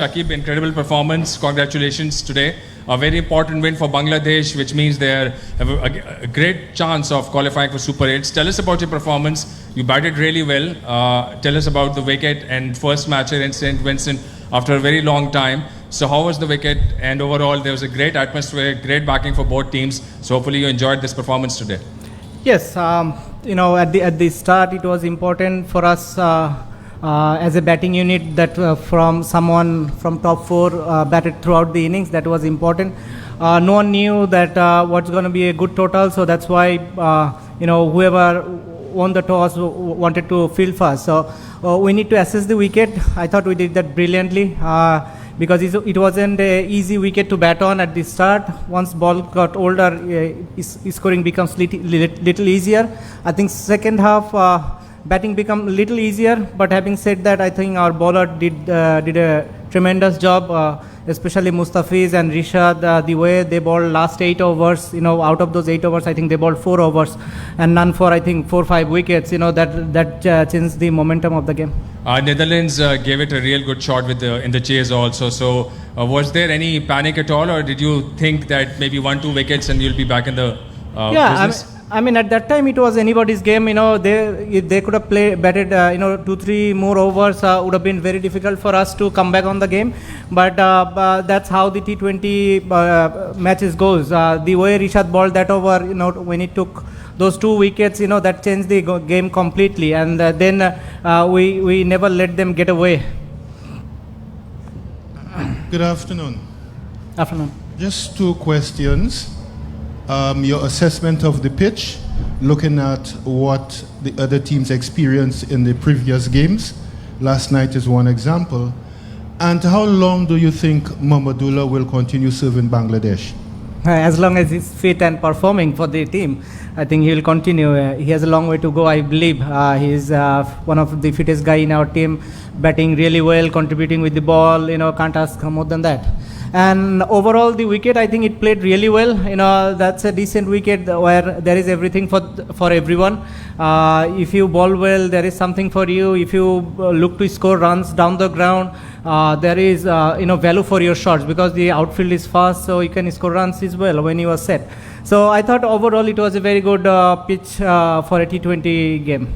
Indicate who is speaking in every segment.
Speaker 1: Shakib, incredible performance. Congratulations today. A very important win for Bangladesh, which means they have a great chance of qualifying for Super 8s. Tell us about your performance. You batted really well. Tell us about the wicket and first match in St. Vincent after a very long time. So how was the wicket? And overall, there was a great atmosphere, great backing for both teams. So hopefully you enjoyed this performance today.
Speaker 2: Yes, at the start it was important for us as a batting unit that from someone from top four batted throughout the innings. That was important. No one knew that what's going to be a good total, so that's why whoever won the toss wanted to field first. So we need to assess the wicket. I thought we did that brilliantly. Because it wasn't an easy wicket to bat on at the start. Once ball got older, scoring becomes little easier. I think second half batting become a little easier. But having said that, I think our bowler did a tremendous job, especially Mustafiz and Rishad. The way they bowled last 8 overs, out of those 8 overs, I think they bowled 4 overs and none for I think 4-5 wickets. That changed the momentum of the game.
Speaker 1: Netherlands gave it a real good shot in the chase also. So was there any panic at all, or did you think that maybe 1-2 wickets and you'll be back in the business?
Speaker 2: I mean, at that time it was anybody's game. They could have batted 2-3 more overs. Would have been very difficult for us to come back on the game. But that's how the T20 matches goes. The way Rishad bowled that over, when he took those 2 wickets, that changed the game completely. And then we never let them get away.
Speaker 3: Good afternoon.
Speaker 2: Afternoon.
Speaker 3: Just 2 questions. Your assessment of the pitch, looking at what the other teams experienced in the previous games. Last night is one example. And how long do you think Mahmudullah will continue serving Bangladesh?
Speaker 2: As long as he's fit and performing for the team, I think he will continue. He has a long way to go, I believe. He's one of the fittest guy in our team, batting really well, contributing with the ball. Can't ask more than that. And overall, the wicket, I think it played really well. That's a decent wicket where there is everything for everyone. If you bowl well, there is something for you. If you look to score runs down the ground, there is value for your shots because the outfield is fast, so you can score runs as well when you are set. So I thought overall it was a very good pitch for a T20 game.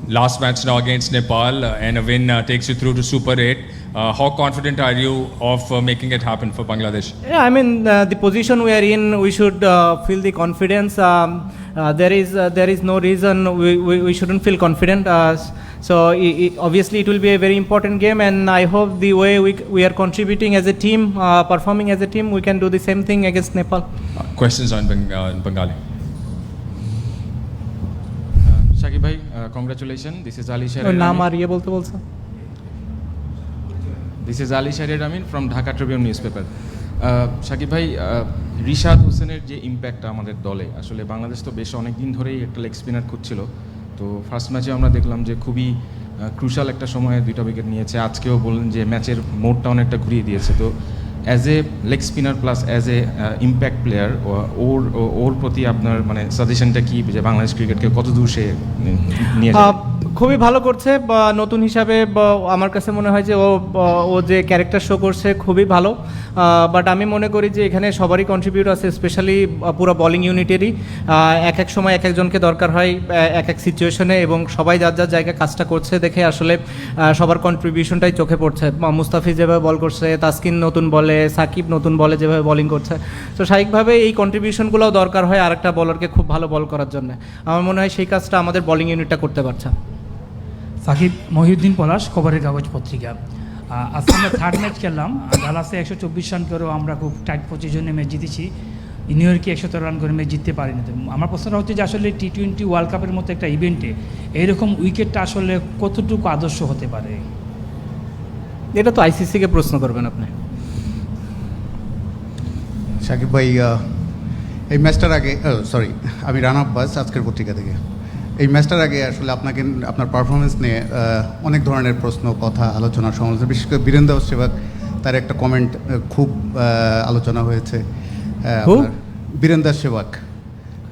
Speaker 1: Last match now against Nepal, and a win takes you through to Super 8. How confident are you of making it happen for Bangladesh?
Speaker 2: Yeah, I mean, the position we are in, we should feel the confidence. There is no reason we shouldn't feel confident. So obviously it will be a very important game, and I hope the way we are contributing as a team, performing as a team, we can do the same thing against Nepal.
Speaker 1: Questions on Bengali?
Speaker 4: Shakib bhai, congratulations. This is Ali Sharid.
Speaker 2: नाम आ रही है बोलते बोलते.
Speaker 4: This is Ali Sharid Amin from Dhaka Tribune newspaper. Shakib bhai, Rishad হোসেনের যে ইম্প্যাক্টটা আমাদের দলে, আসলে বাংলাদেশ তো বেশ অনেক দিন ধরেই একটা লেগ স্পিনার খুঁজছিল। তো ফার্স্ট ম্যাচে আমরা দেখলাম যে খুবই ক্রুশাল একটা সময়ে 2টা উইকেট নিয়েছে। আজকেও বললেন যে ম্যাচের মোডটা অনেকটা ঘুরিয়ে দিয়েছে। তো as a leg spinner plus as a impact player, ওর প্রতি আপনার মানে সাজেশনটা কি, যে বাংলাদেশ ক্রিকেটকে কত দূর সে নিয়ে যাবে?
Speaker 2: খুবই ভালো করছে। নতুন হিসাবে আমার কাছে মনে হয় যে ও যে ক্যারেক্টার শো করছে খুবই ভালো। বাট আমি মনে করি যে এখানে সবারই কন্ট্রিবিউট আছে, স্পেশালি পুরো বোলিং ইউনিটেরই। এক সময় এক একজনকে দরকার হয় এক সিচুয়েশনে, এবং সবাই যার যার জায়গায় কাজটা করছে দেখে আসলে সবার কন্ট্রিবিউশনটাই চোখে পড়ছে। মুস্তাফিজ যেভাবে বল করছে, তাসকিন নতুন বলে, সাকিব নতুন বলে যেভাবে বোলিং করছে, তো স্বাভাবিকভাবে এই কন্ট্রিবিউশনগুলোও দরকার হয় আরেকটা বলারকে খুব ভালো বল করার জন্য। আমার মনে হয় সেই কাজটা আমাদের বোলিং ইউনিটটা করতে পারছে।
Speaker 5: সাকিব, মহিউদ্দিন পলাশ, খবরের কাগজ পত্রিকা। আজকে আমরা থার্ড ম্যাচ খেললাম। ডালাসে 124 রান করেও আমরা খুব টাইট পজিশনে ম্যাচ জিতেছি। নিউ ইয়র্কে 117 রান করে ম্যাচ জিততে পারিনি। তো আমার প্রশ্নটা হচ্ছে যে আসলে T20 ওয়ার্ল্ড কাপের মতো একটা ইভেন্টে এইরকম উইকেটটা আসলে কতটুকু আদর্শ হতে পারে?
Speaker 2: এটা তো আইসিসিকে প্রশ্ন করবেন আপনি।
Speaker 6: সাকিব ভাই, এই ম্যাচটার আগে আমি রানা আব্বাস, আজকের পত্রিকা থেকে। এই ম্যাচটার আগে আসলে আপনার পারফরমেন্স নিয়ে অনেক ধরনের প্রশ্ন, কথা, আলোচনা, সমালোচনা, বিশেষ করে বীরেন্দ্র সেবক তার একটা কমেন্ট খুব আলোচনা হয়েছে। বীরেন্দ্র সেবক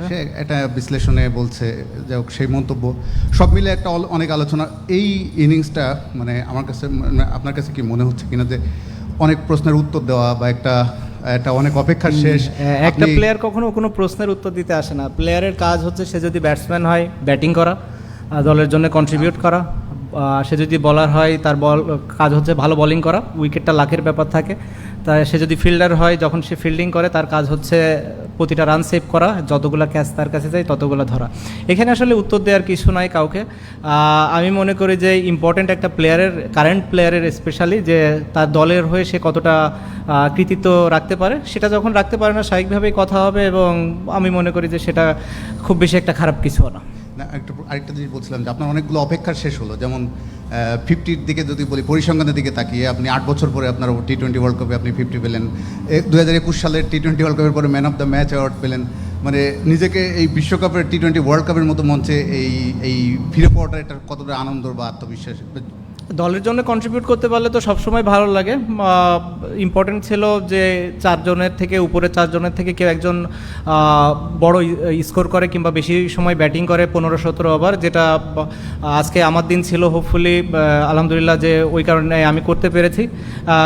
Speaker 6: সে একটা বিশ্লেষণে বলছে, যাই হোক সেই মন্তব্য সব মিলে একটা অনেক আলোচনা। এই ইনিংসটা মানে আমার কাছে, আপনার কাছে কি মনে হচ্ছে কিনা যে অনেক প্রশ্নের উত্তর দেওয়া বা একটা অনেক অপেক্ষার শেষ।
Speaker 2: একটা
Speaker 6: আপনি-
Speaker 2: প্লেয়ার কখনো কোনো প্রশ্নের উত্তর দিতে আসে না। প্লেয়ারের কাজ হচ্ছে সে যদি ব্যাটসম্যান হয় ব্যাটিং করা, দলের জন্য কন্ট্রিবিউট করা, সে যদি বলার হয় তার কাজ হচ্ছে ভালো বোলিং করা, উইকেটটা লাখের ব্যাপার থাকে। তাই সে যদি ফিল্ডার হয় যখন সে ফিল্ডিং করে তার কাজ হচ্ছে প্রতিটা রান সেভ করা, যতগুলো ক্যাচ তার কাছে যায় ততগুলো ধরা। এখানে আসলে উত্তর দেওয়ার কিছু নাই কাউকে। আমি মনে করি যে ইম্পর্ট্যান্ট একটা প্লেয়ারের, কারেন্ট প্লেয়ারের স্পেশালি, যে তার দলের হয়ে সে কতটা কৃতিত্ব রাখতে পারে। সেটা যখন রাখতে পারে না স্বাভাবিকভাবেই কথা হবে, এবং আমি মনে করি যে সেটা খুব বেশি একটা খারাপ কিছু না।
Speaker 6: না, আরেকটা জিনিস বলছিলাম যে আপনার অনেকগুলো অপেক্ষার শেষ হলো, যেমন 50-র দিকে যদি বলি, পরিসংখ্যানের দিকে তাকিয়ে আপনি 8 বছর পরে আপনার T20 ওয়ার্ল্ড কাপে আপনি 50 পেলেন, 2021 সালের T20 ওয়ার্ল্ড কাপের পরে man of the match award পেলেন। মানে নিজেকে এই বিশ্বকাপের T20 ওয়ার্ল্ড কাপের মতো মঞ্চে এই ফিরে পাওয়াটা এটা কতটা আনন্দ বা আত্মবিশ্বাস?
Speaker 2: দলের জন্য কন্ট্রিবিউট করতে পারলে তো সবসময় ভালো লাগে। ইম্পর্টেন্ট ছিল যে 4 জনের থেকে, উপরে 4 জনের থেকে কেউ একজন বড় স্কোর করে কিংবা বেশি সময় ব্যাটিং করে 15-17 ওভার, যেটা আজকে আমার দিন ছিল। হোপফুলি আলহামদুলিল্লাহ যে ওই কারণে আমি করতে পেরেছি।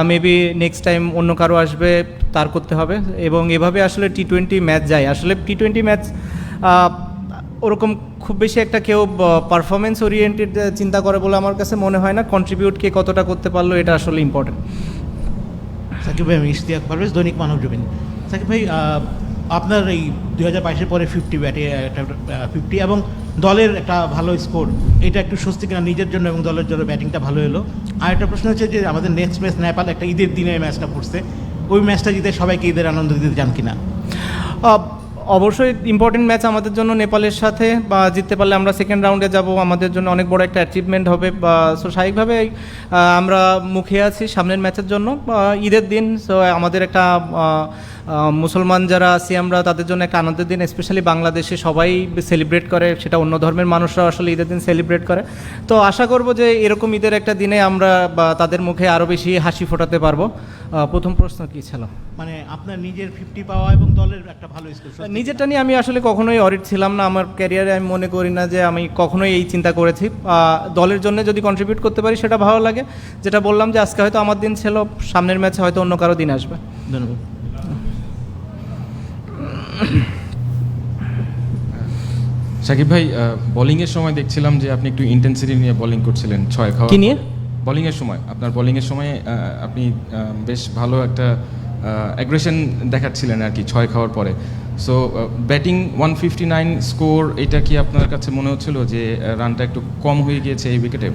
Speaker 2: মেবি নেক্সট টাইম অন্য কারো আসবে, তার করতে হবে। এবং এভাবে আসলে T20 ম্যাচ যায়। আসলে T20 ম্যাচ ওরকম খুব বেশি একটা কেউ পারফরমেন্স ওরিয়েন্টেড চিন্তা করে বলে আমার কাছে মনে হয় না। কন্ট্রিবিউট কে কতটা করতে পারলো এটা আসলে ইম্পর্টেন্ট।
Speaker 7: সাকিব ভাই, আমি ইশতিয়াক পারভেজ, দৈনিক মানবজমিন। সাকিব ভাই, আপনার এই 2022-এর পরে 50 ব্যাটে একটা 50 এবং দলের একটা ভালো স্কোর, এটা একটু স্বস্তি কিনা নিজের জন্য এবং দলের জন্য? ব্যাটিংটা ভালো এলো। আর একটা প্রশ্ন হচ্ছে যে আমাদের নেক্সট ম্যাচ নেপাল, একটা ঈদের দিনে ম্যাচটা পড়ছে, ওই ম্যাচটা জিতে সবাইকে ঈদের আনন্দ দিতে চান কিনা?
Speaker 2: অবশ্যই ইম্পর্টেন্ট ম্যাচ আমাদের জন্য নেপালের সাথে, বা জিততে পারলে আমরা সেকেন্ড রাউন্ডে যাব, আমাদের জন্য অনেক বড় একটা অ্যাচিভমেন্ট হবে। সো স্বাভাবিকভাবে আমরা মুখে আছি সামনের ম্যাচের জন্য। ঈদের দিন, সো আমাদের একটা মুসলমান যারা আছি আমরা, তাদের জন্য একটা আনন্দের দিন। স্পেশালি বাংলাদেশে সবাই সেলিব্রেট করে, সেটা অন্য ধর্মের মানুষরাও আসলে ঈদের দিন সেলিব্রেট করে। তো আশা করব যে এরকম ঈদের একটা দিনে আমরা তাদের মুখে আরও বেশি হাসি ফোটাতে পারবো। প্রথম প্রশ্ন কী ছিল?
Speaker 7: মানে আপনার নিজের 50 পাওয়া এবং দলের একটা ভালো স্কোর।
Speaker 2: নিজেরটা নিয়ে আমি আসলে কখনোই অরিড ছিলাম না আমার ক্যারিয়ারে। আমি মনে করি না যে আমি কখনোই এই চিন্তা করেছি। দলের জন্য যদি কন্ট্রিবিউট করতে পারি সেটা ভালো লাগে। যেটা বললাম যে আজকে হয়তো আমার দিন ছিল, সামনের ম্যাচে হয়তো অন্য কারো দিন আসবে।
Speaker 7: ধন্যবাদ।
Speaker 4: সাকিব ভাই, বোলিংয়ের সময় দেখছিলাম যে আপনি একটু ইন্টেন্সিটি নিয়ে বোলিং করছিলেন 6 খাওয়া।
Speaker 2: কি নিয়ে?
Speaker 4: বোলিংয়ের সময়, আপনার বোলিংয়ের সময় আপনি বেশ ভালো একটা অ্যাগ্রেশন দেখাচ্ছিলেন আর কি 6 খাওয়ার পরে। সো ব্যাটিং 159 স্কোর, এটা কি আপনার কাছে মনে হচ্ছিল যে রানটা একটু কম হয়ে গিয়েছে এই উইকেটে?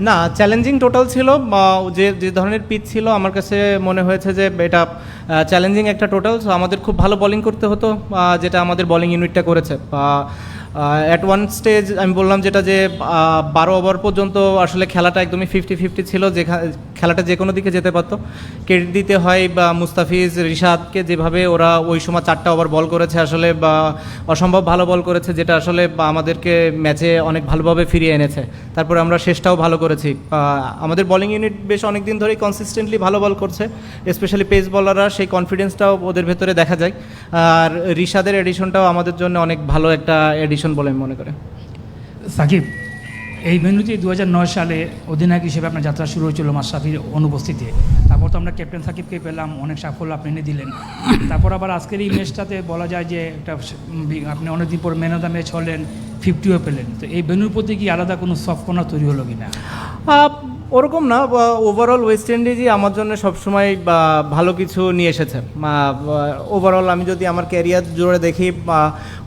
Speaker 2: না, চ্যালেঞ্জিং টোটাল ছিল। যে যে ধরনের পিচ ছিল আমার কাছে মনে হয়েছে যে এটা চ্যালেঞ্জিং একটা টোটাল। সো আমাদের খুব ভালো বোলিং করতে হতো, যেটা আমাদের বোলিং ইউনিটটা করেছে। অ্যাট ওয়ান স্টেজ আমি বললাম যেটা, যে 12 ওভার পর্যন্ত আসলে খেলাটা একদমই 50-50 ছিল, খেলাটা যে কোনো দিকে যেতে পারতো। ক্রেডিট দিতে হয় বা মুস্তাফিজ, রিশাদকে, যেভাবে ওরা ওই সময় 4টা ওভার বল করেছে, আসলে অসম্ভব ভালো বল করেছে, যেটা আসলে আমাদেরকে ম্যাচে অনেক ভালোভাবে ফিরিয়ে এনেছে। তারপরে আমরা শেষটাও ভালো করেছি। আমাদের বোলিং ইউনিট বেশ অনেক দিন ধরেই কনসিস্টেন্টলি ভালো বল করছে, স্পেশালি পেস বলাররা, সেই কনফিডেন্সটাও ওদের ভেতরে দেখা যায়। আর রিশাদের এডিশনটাও আমাদের জন্য অনেক ভালো একটা এডিশন বলে আমি মনে করি।
Speaker 5: সাকিব, এই ভেন্যুতে 2009 সালে অধিনায়ক হিসেবে আপনার যাত্রা শুরু হয়েছিল মাশরাফির অনুপস্থিতিতে। তারপর তো আমরা ক্যাপ্টেন সাকিবকে পেলাম, অনেক সাফল্য আপনি এনে দিলেন। তারপর আবার আজকের এই ম্যাচটাতে বলা যায় যে একটা আপনি অনেকদিন পর ম্যান অফ দ্য ম্যাচ হলেন, 50ও পেলেন। তো এই ভেন্যুর প্রতি কি আলাদা কোনো সফটকর্নার তৈরি হলো কিনা?
Speaker 2: ওরকম না, ওভারঅল ওয়েস্ট ইন্ডিজই আমার জন্য সবসময় ভালো কিছু নিয়ে এসেছে। ওভারঅল আমি যদি আমার ক্যারিয়ার জুড়ে দেখি,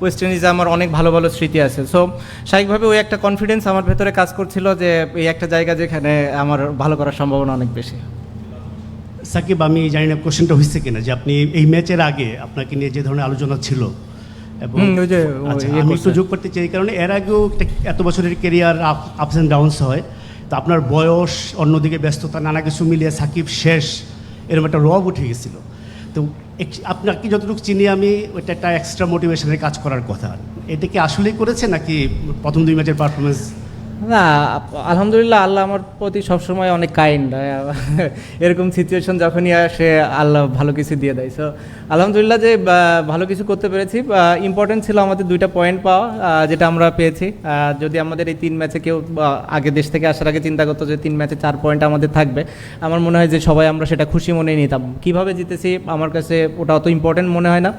Speaker 2: ওয়েস্ট ইন্ডিজে আমার অনেক ভালো ভালো স্মৃতি আছে। সো স্বাভাবিকভাবে ওই একটা কনফিডেন্স আমার ভেতরে কাজ করছিল যে এই একটা জায়গা যেখানে আমার ভালো করার সম্ভাবনা অনেক বেশি।
Speaker 8: সাকিব, আমি জানি না কোশ্চেনটা হয়েছে কিনা, যে আপনি এই ম্যাচের আগে আপনাকে নিয়ে যে ধরনের আলোচনা ছিল, এবং
Speaker 2: ওই যে
Speaker 8: আচ্ছা, আমি একটু যোগ করতে চাই, কারণ এর আগেও এত বছরের কেরিয়ার আপস অ্যান্ড ডাউনস হয়। তো আপনার বয়স, অন্যদিকে ব্যস্ততা, নানা কিছু মিলিয়ে সাকিব শেষ, এরকম একটা রব উঠে গেছিলো। তো আপনাকে যতটুকু চিনি আমি, ওইটা একটা এক্সট্রা মোটিভেশনের কাজ করার কথা। এটা কি আসলেই করেছে, নাকি প্রথম 2 ম্যাচের পারফরমেন্স?
Speaker 2: না, আলহামদুলিল্লাহ আল্লাহ আমার প্রতি সবসময় অনেক কাইন্ড। এরকম সিচুয়েশন যখনই আসে আল্লাহ ভালো কিছু দিয়ে দেয়। সো আলহামদুলিল্লাহ যে ভালো কিছু করতে পেরেছি। ইম্পর্টেন্ট ছিল আমাদের 2টা পয়েন্ট পাওয়া, যেটা আমরা পেয়েছি। যদি আমাদের এই 3 ম্যাচে কেউ আগে দেশ থেকে আসার আগে চিন্তা করতো যে 3 ম্যাচে 4 পয়েন্ট আমাদের থাকবে, আমার মনে হয় যে সবাই আমরা সেটা খুশি মনে নিতাম। কীভাবে জিতেছি আমার কাছে ওটা অত ইম্পর্টেন্ট মনে হয় না।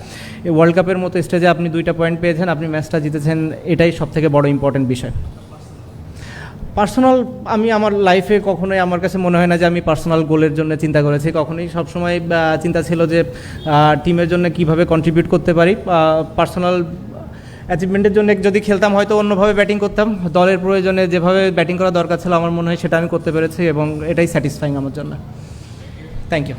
Speaker 2: এই ওয়ার্ল্ড কাপের মতো স্টেজে আপনি 2টা পয়েন্ট পেয়েছেন, আপনি ম্যাচটা জিতেছেন, এটাই সবথেকে বড় ইম্পর্টেন্ট বিষয়। পার্সোনাল আমি আমার লাইফে কখনোই আমার কাছে মনে হয় না যে আমি পার্সোনাল গোলের জন্য চিন্তা করেছি। কখনোই সবসময় চিন্তা ছিল যে টিমের জন্য কিভাবে কন্ট্রিবিউট করতে পারি। পার্সোনাল অ্যাচিভমেন্টের জন্য যদি খেলতাম হয়তো অন্যভাবে ব্যাটিং করতাম। দলের প্রয়োজনে যেভাবে ব্যাটিং করা দরকার ছিল আমার মনে হয় সেটা আমি করতে পেরেছি এবং এটাই স্যাটিসফাইং আমার জন্য। Thank you.